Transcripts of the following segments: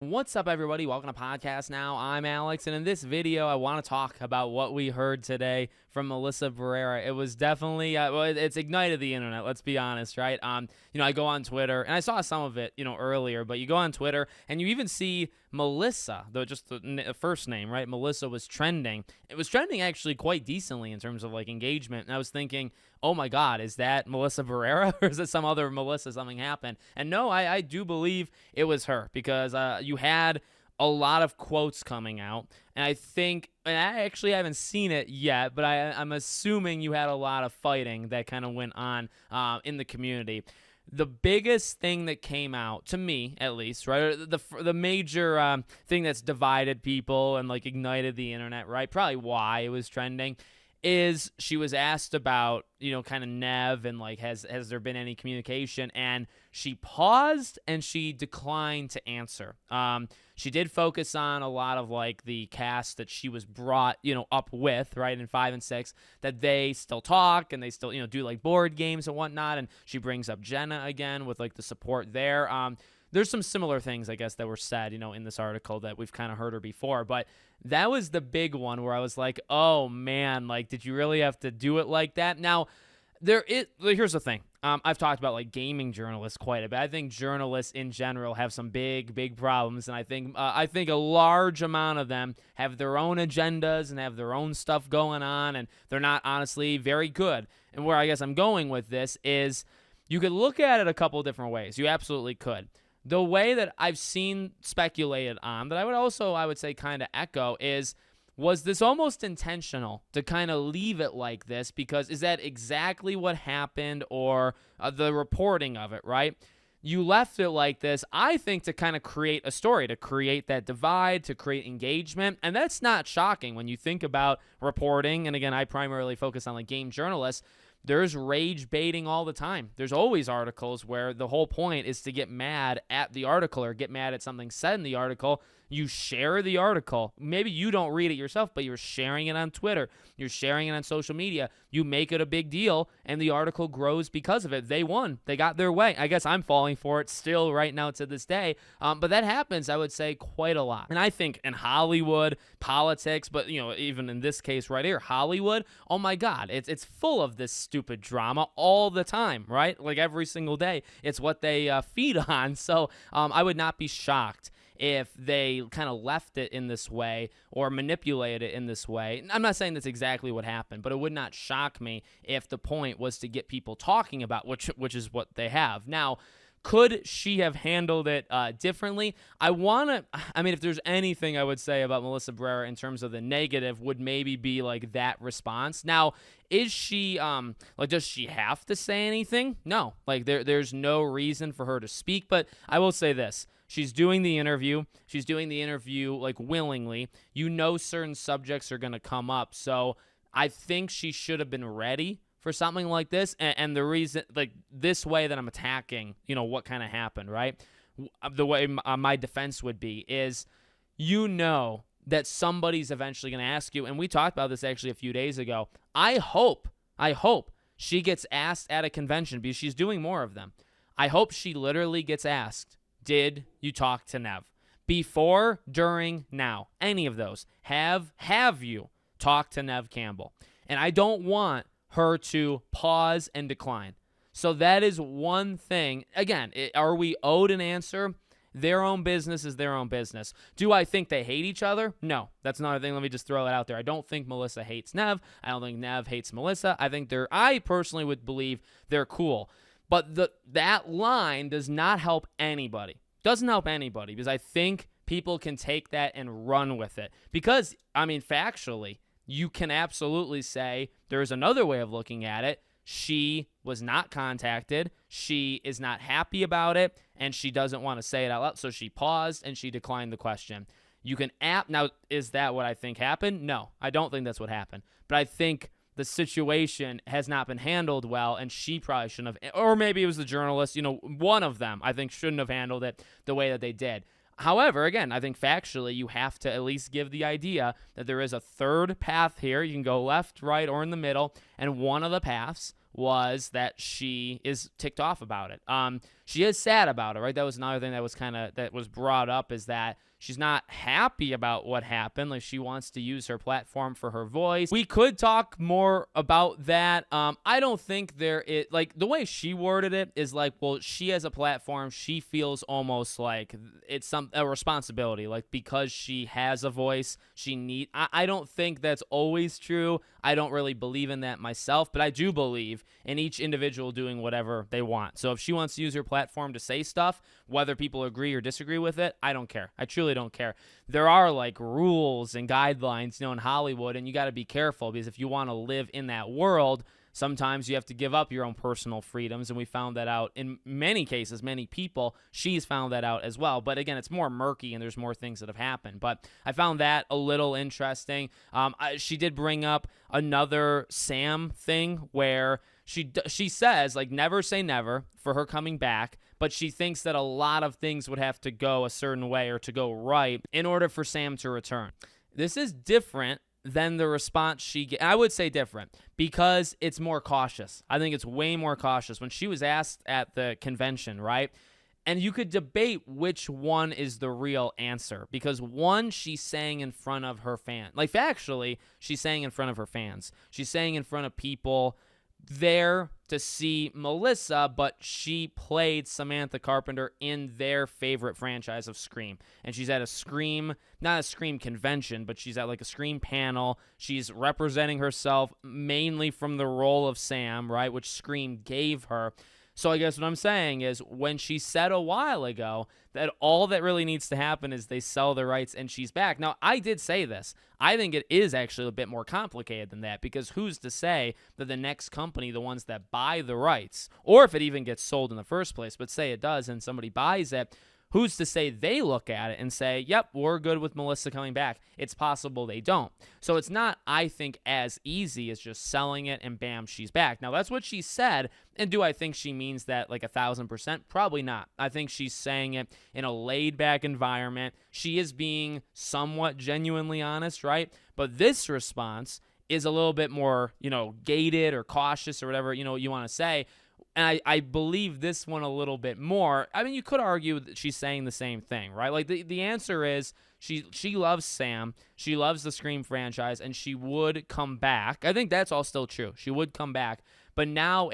What's up, everybody? Welcome to Podcast Now. I'm Alex, and in this video, I want to talk about what we heard today from Melissa Barrera. It was definitely, it's ignited the internet, let's be honest, right? I go on Twitter, and I saw some of it, earlier, but you go on Twitter, and you even see Melissa, just the first name, right? Melissa was trending. It was trending actually quite decently in terms of, engagement, and I was thinking, oh my God, is that Melissa Barrera, or is it some other Melissa? Something happened? And no, I do believe it was her, because you had a lot of quotes coming out, and I think, and I actually haven't seen it yet, but I'm assuming you had a lot of fighting that kind of went on in the community. The biggest thing that came out, to me at least, right, the major thing that's divided people and ignited the internet, right, probably why it was trending, is she was asked about, kind of Neve and has there been any communication, and she paused and she declined to answer. She did focus on a lot of the cast that she was brought, up with, right, in 5 and 6, that they still talk and they still, do board games and whatnot. And she brings up Jenna again with the support there. There's some similar things, I guess, that were said, in this article that we've kind of heard her before. But that was the big one where I was like, oh, man, did you really have to do it like that? Now, here's the thing. I've talked about gaming journalists quite a bit. I think journalists in general have some big problems, and I think a large amount of them have their own agendas and have their own stuff going on, and they're not honestly very good. And where I guess I'm going with this is you could look at it a couple different ways. You absolutely could. The way that I've seen speculated on, that I would say kind of echo, was this almost intentional to kind of leave it like this? Because is that exactly what happened, or the reporting of it, right? You left it like this, I think, to kind of create a story, to create that divide, to create engagement. And that's not shocking when you think about reporting. And again, I primarily focus on game journalists. There's rage baiting all the time. There's always articles where the whole point is to get mad at the article or get mad at something said in the article. You share the article. Maybe you don't read it yourself, but you're sharing it on Twitter. You're sharing it on social media. You make it a big deal, and the article grows because of it. They won. They got their way. I guess I'm falling for it still right now to this day. But that happens, I would say, quite a lot. And I think in Hollywood, politics, but even in this case right here, Hollywood, oh my God, it's full of this stupid drama all the time, right? Every single day. It's what they feed on. So I would not be shocked if they kind of left it in this way or manipulated it in this way. I'm not saying that's exactly what happened, but it would not shock me if the point was to get people talking about, which is what they have. Now, could she have handled it differently? If there's anything I would say about Melissa Barrera in terms of the negative, would maybe be that response. Now, is she, does she have to say anything? No, there's no reason for her to speak, but I will say this. She's doing the interview. She's doing the interview willingly. Certain subjects are going to come up. So I think she should have been ready for something like this. And the reason, this way that I'm attacking, what kind of happened, right? The way my defense would be is, that somebody's eventually going to ask you. And we talked about this actually a few days ago. I hope she gets asked at a convention, because she's doing more of them. I hope she literally gets asked, did you talk to Neve? Before, during, now. Any of those. Have you talked to Neve Campbell? And I don't want her to pause and decline. So that is one thing. Again, are we owed an answer? Their own business is their own business. Do I think they hate each other? No, that's another thing. Let me just throw it out there. I don't think Melissa hates Neve. I don't think Neve hates Melissa. I personally would believe they're cool. But that line does not help anybody. Doesn't help anybody, because I think people can take that and run with it. Because, factually, you can absolutely say there's another way of looking at it. She was not contacted. She is not happy about it, and she doesn't want to say it out loud. So she paused and she declined the question. You can now, is that what I think happened? No, I don't think that's what happened. But I think the situation has not been handled well, and she probably shouldn't have, or maybe it was the journalist, one of them, I think, shouldn't have handled it the way that they did. However, again, I think factually you have to at least give the idea that there is a third path here. You can go left, right, or in the middle, and one of the paths was that she is ticked off about it. she is sad about it, right? That was another thing that was brought up, is that she's not happy about what happened. Like, she wants to use her platform for her voice. We could talk more about that. I don't think like, the way she worded it is like, well, she has a platform. She feels almost like it's a responsibility. Like, because she has a voice, I don't think that's always true. I don't really believe in that myself, but I do believe in each individual doing whatever they want. So if she wants to use her platform to say stuff, whether people agree or disagree with it, I don't care. I truly don't care. There are like rules and guidelines, in Hollywood, and you got to be careful, because if you want to live in that world, sometimes you have to give up your own personal freedoms, and we found that out in many cases. Many people, she's found that out as well. But again, it's more murky, and there's more things that have happened. But I found that a little interesting. She did bring up another Sam thing where she says, like, never say never for her coming back, but she thinks that a lot of things would have to go a certain way or to go right in order for Sam to return. This is different than the response she gave. I would say different because it's more cautious. I think it's way more cautious. When she was asked at the convention, right? And you could debate which one is the real answer, because one, she's saying in front of her fans. Like, factually, she's saying in front of her fans. She's saying in front of people there to see Melissa, but she played Samantha Carpenter in their favorite franchise of Scream. And she's at a Scream, not a Scream convention, but she's at like a Scream panel. She's representing herself mainly from the role of Sam, right, which Scream gave her. So I guess what I'm saying is, when she said a while ago that all that really needs to happen is they sell the rights and she's back. Now, I did say this. I think it is actually a bit more complicated than that, because who's to say that the next company, the ones that buy the rights, or if it even gets sold in the first place, but say it does and somebody buys it, who's to say they look at it and say, yep, we're good with Melissa coming back? It's possible they don't. So it's not, I think, as easy as just selling it and bam, she's back. Now, that's what she said. And do I think she means that like 1,000%? Probably not. I think she's saying it in a laid-back environment. She is being somewhat genuinely honest, right? But this response is a little bit more, gated or cautious or whatever, you want to say. And I believe this one a little bit more. I mean, you could argue that she's saying the same thing, right? Like, the answer is she loves Sam. She loves the Scream franchise, and she would come back. I think that's all still true. She would come back. But now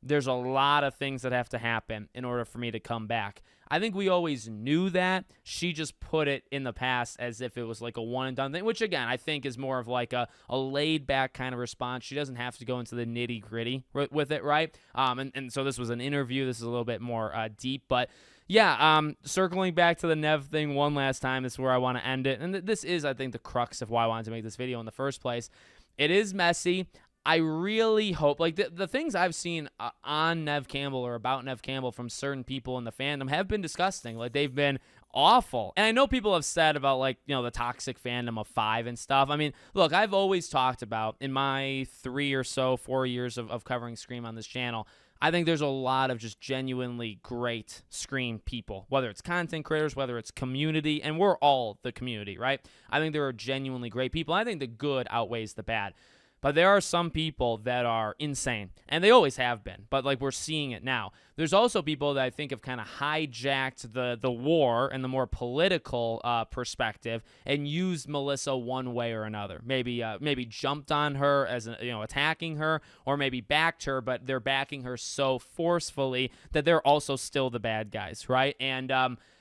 there's a lot of things that have to happen in order for me to come back. I think we always knew that. She just put it in the past as if it was like a one-and-done thing, which, again, I think is more of like a laid-back kind of response. She doesn't have to go into the nitty-gritty with it, right? And so this was an interview. This is a little bit more deep. But, yeah, circling back to the Neve thing one last time, this is where I want to end it. And this is, I think, the crux of why I wanted to make this video in the first place. It is messy. I really hope, like, the things I've seen on Neve Campbell or about Neve Campbell from certain people in the fandom have been disgusting. Like, they've been awful. And I know people have said about, like, the toxic fandom of 5 and stuff. I mean, look, I've always talked about, in my 4 years of covering Scream on this channel, I think there's a lot of just genuinely great Scream people, whether it's content creators, whether it's community, and we're all the community, right? I think there are genuinely great people. I think the good outweighs the bad. But there are some people that are insane, and they always have been, but like we're seeing it now. There's also people that I think have kind of hijacked the war and the more political perspective and used Melissa one way or another. Maybe jumped on her as attacking her, or maybe backed her, but they're backing her so forcefully that they're also still the bad guys, right? And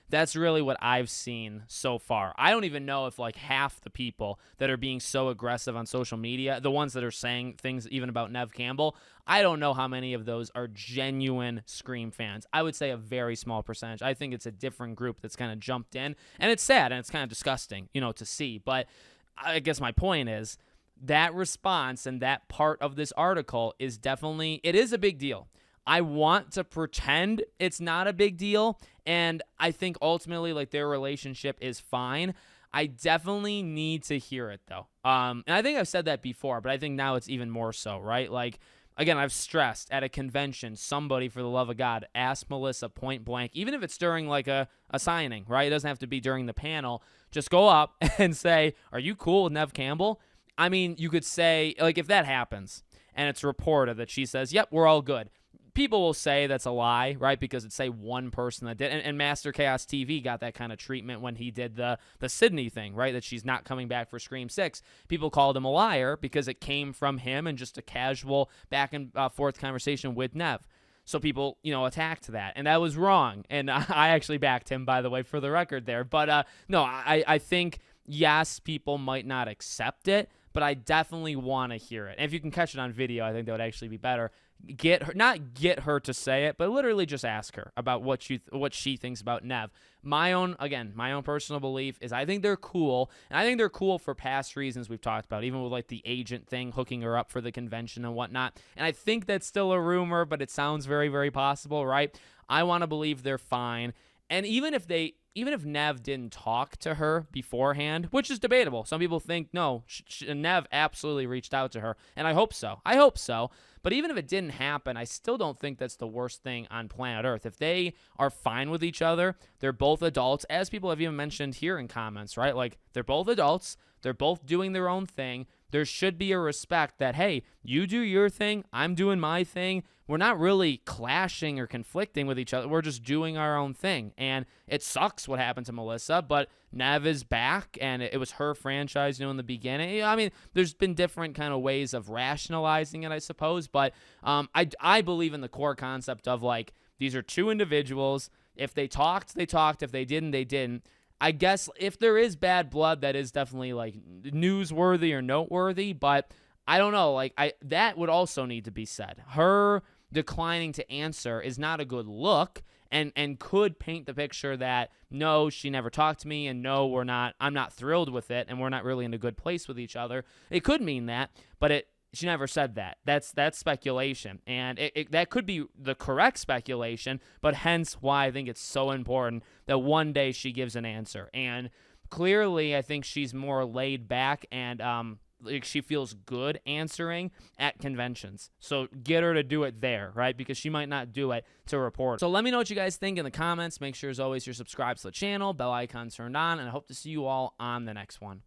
that's really what I've seen so far. I don't even know if like half the people that are being so aggressive on social media, the ones that are saying things even about Neve Campbell, I don't know how many of those are genuine Scream fans. I would say a very small percentage. I think it's a different group that's kind of jumped in, and it's sad and it's kind of disgusting, to see. But I guess my point is that response and that part of this article is definitely, it is a big deal. I want to pretend it's not a big deal, and I think ultimately, like, their relationship is fine. I definitely need to hear it, though. And I think I've said that before, but I think now it's even more so, right? Like, again, I've stressed at a convention, somebody, for the love of God, ask Melissa point blank, even if it's during, like, a signing, right? It doesn't have to be during the panel. Just go up and say, are you cool with Neve Campbell? I mean, you could say, like, if that happens, and it's reported that she says, yep, we're all good, people will say that's a lie, right? Because it's, say, one person that did. And Master Chaos TV got that kind of treatment when he did the Sydney thing, right? That she's not coming back for Scream 6. People called him a liar because it came from him and just a casual back and forth conversation with Neve. So people, attacked that, and that was wrong. And I actually backed him, by the way, for the record there. But no, I think, yes, people might not accept it, but I definitely want to hear it. And if you can catch it on video, I think that would actually be better. Not get her to say it, but literally just ask her about what she thinks about Neve. My own personal belief is I think they're cool, and I think they're cool for past reasons we've talked about, even with like the agent thing, hooking her up for the convention and whatnot. And I think that's still a rumor, but it sounds very, very possible, right? I want to believe they're fine. And even if Neve didn't talk to her beforehand, which is debatable. Some people think, no, Neve absolutely reached out to her, and I hope so. But even if it didn't happen, I still don't think that's the worst thing on planet Earth. If they are fine with each other, they're both adults, as people have even mentioned here in comments, right? Like, they're both adults. They're both doing their own thing. There should be a respect that, hey, you do your thing, I'm doing my thing. We're not really clashing or conflicting with each other. We're just doing our own thing. And it sucks what happened to Melissa, but Neve is back, and it was her franchise, in the beginning. I mean, there's been different kind of ways of rationalizing it, I suppose, but I believe in the core concept of, like, these are two individuals. If they talked, they talked. If they didn't, they didn't. I guess if there is bad blood, that is definitely, like, newsworthy or noteworthy, but I don't know. Like, that would also need to be said. Her declining to answer is not a good look, and could paint the picture that, no, she never talked to me, and no, I'm not thrilled with it, and we're not really in a good place with each other. It could mean that, but she never said that. That's speculation, and that could be the correct speculation, but hence why I think it's so important that one day she gives an answer. And clearly, I think she's more laid back, and like, she feels good answering at conventions. So get her to do it there, right? Because she might not do it to report. So let me know what you guys think in the comments. Make sure, as always, you're subscribed to the channel, bell icon turned on, and I hope to see you all on the next one.